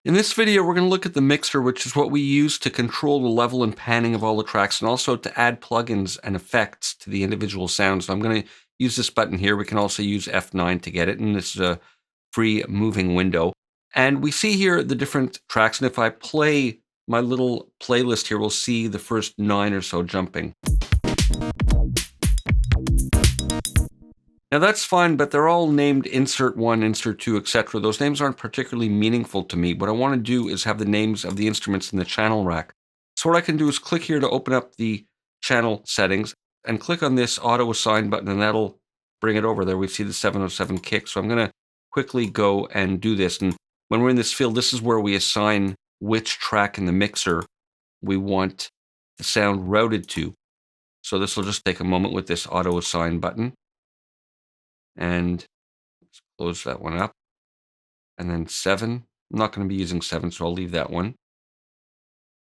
In this video, we're going to look at the mixer, which is what we use to control the level and panning of all the tracks, and also to add plugins and effects to the individual sounds. So I'm going to use this button here. We can also use F9 to get it, and this is a free moving window. And we see here the different tracks, and if I play my little playlist here, we'll see the first 9 or so jumping. Now that's fine, but they're all named insert 1, insert 2, etc. Those names aren't particularly meaningful to me. What I want to do is have the names of the instruments in the channel rack. So what I can do is click here to open up the channel settings and click on this auto assign button, and that'll bring it over there. We see the 707 kick. So I'm going to quickly go and do this. And when we're in this field, this is where we assign which track in the mixer we want the sound routed to. So this will just take a moment with this auto assign button. And let's close that one up. And then 7. I'm not going to be using 7, so I'll leave that one.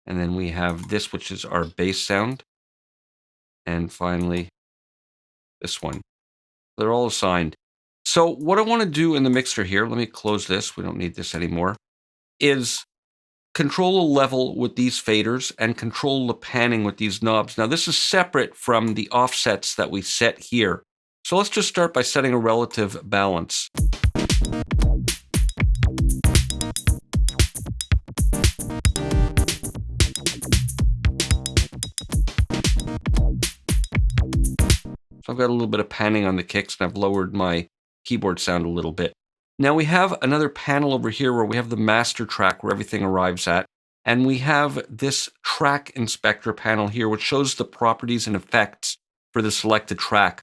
And then we have this, which is our bass sound. And finally, this one. They're all assigned. So what I want to do in the mixer here, let me close this, we don't need this anymore, is control the level with these faders and control the panning with these knobs. Now this is separate from the offsets that we set here. So let's just start by setting a relative balance. So I've got a little bit of panning on the kicks, and I've lowered my keyboard sound a little bit. Now we have another panel over here where we have the master track where everything arrives at. And we have this track inspector panel here, which shows the properties and effects for the selected track.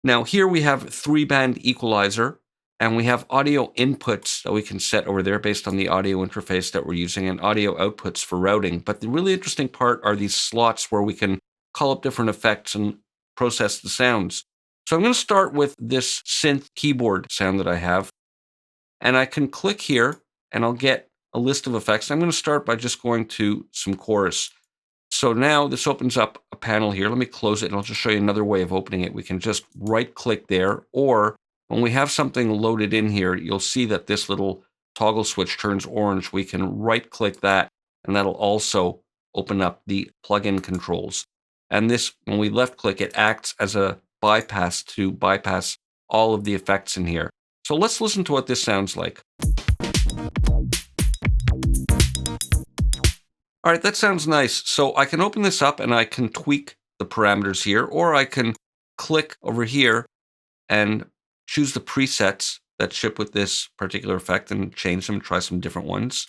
Now here we have 3-band equalizer, and we have audio inputs that we can set over there based on the audio interface that we're using, and audio outputs for routing. But the really interesting part are these slots where we can call up different effects and process the sounds. So I'm going to start with this synth keyboard sound that I have, and I can click here and I'll get a list of effects. I'm going to start by just going to some chorus. So now this opens up a panel here. Let me close it and I'll just show you another way of opening it. We can just right click there, or when we have something loaded in here, you'll see that this little toggle switch turns orange. We can right click that, and that'll also open up the plugin controls. And this, when we left click, it acts as a bypass to bypass all of the effects in here. So let's listen to what this sounds like. All right, that sounds nice. So I can open this up and I can tweak the parameters here, or I can click over here and choose the presets that ship with this particular effect and change them, try some different ones.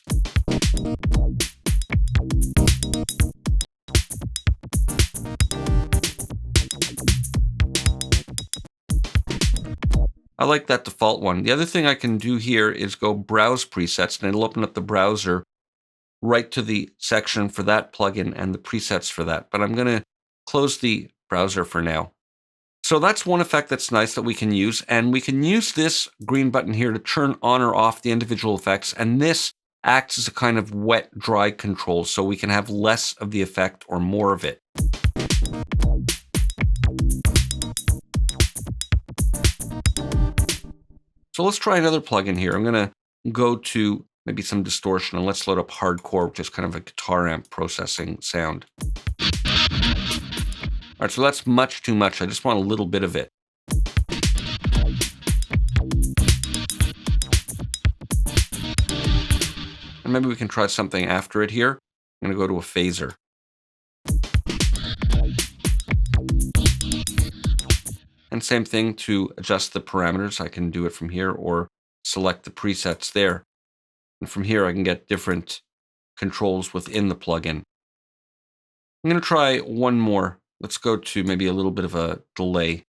I like that default one. The other thing I can do here is go browse presets, and it'll open up the browser right to the section for that plugin and the presets for that. But I'm going to close the browser for now. So that's one effect that's nice that we can use. And we can use this green button here to turn on or off the individual effects. And this acts as a kind of wet, dry control. So we can have less of the effect or more of it. So let's try another plugin here. I'm going to go to maybe some distortion, and let's load up hardcore, which is kind of a guitar amp processing sound. All right, so that's much too much. I just want a little bit of it. And maybe we can try something after it here. I'm going to go to a phaser. And same thing to adjust the parameters. I can do it from here or select the presets there. And from here, I can get different controls within the plugin. I'm going to try one more. Let's go to maybe a little bit of a delay.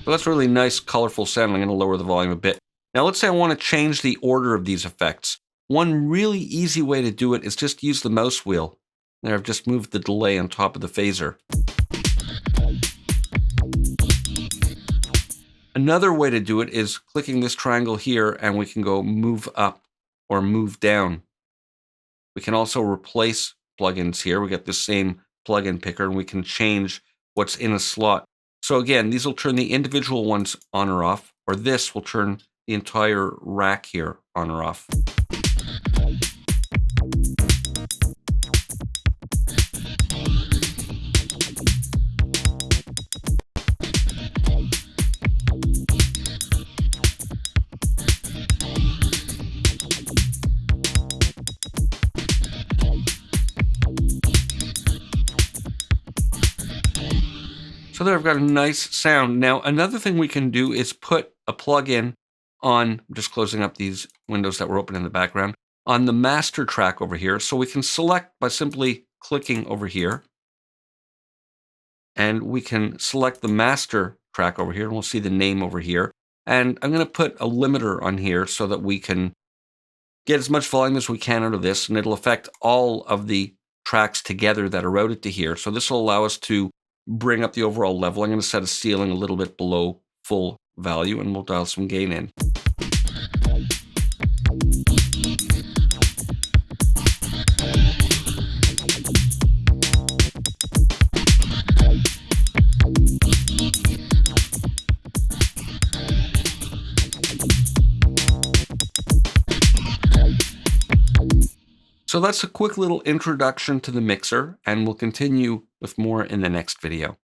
So that's really nice, colorful sound. I'm going to lower the volume a bit. Now, let's say I want to change the order of these effects. One really easy way to do it is just use the mouse wheel. There, I've just moved the delay on top of the phaser. Another way to do it is clicking this triangle here, and we can go move up or move down. We can also replace plugins here. We get the same plugin picker, and we can change what's in a slot. So again, these will turn the individual ones on or off, or this will turn the entire rack here on or off. So there I've got a nice sound. Now, another thing we can do is put a plug-in on, I'm just closing up these windows that were open in the background, on the master track over here. So we can select by simply clicking over here. And we can select the master track over here, and we'll see the name over here. And I'm going to put a limiter on here so that we can get as much volume as we can out of this, and it'll affect all of the tracks together that are routed to here. So this will allow us to bring up the overall level. I'm going to set a ceiling a little bit below full value, and we'll dial some gain in. So that's a quick little introduction to the mixer, and we'll continue with more in the next video.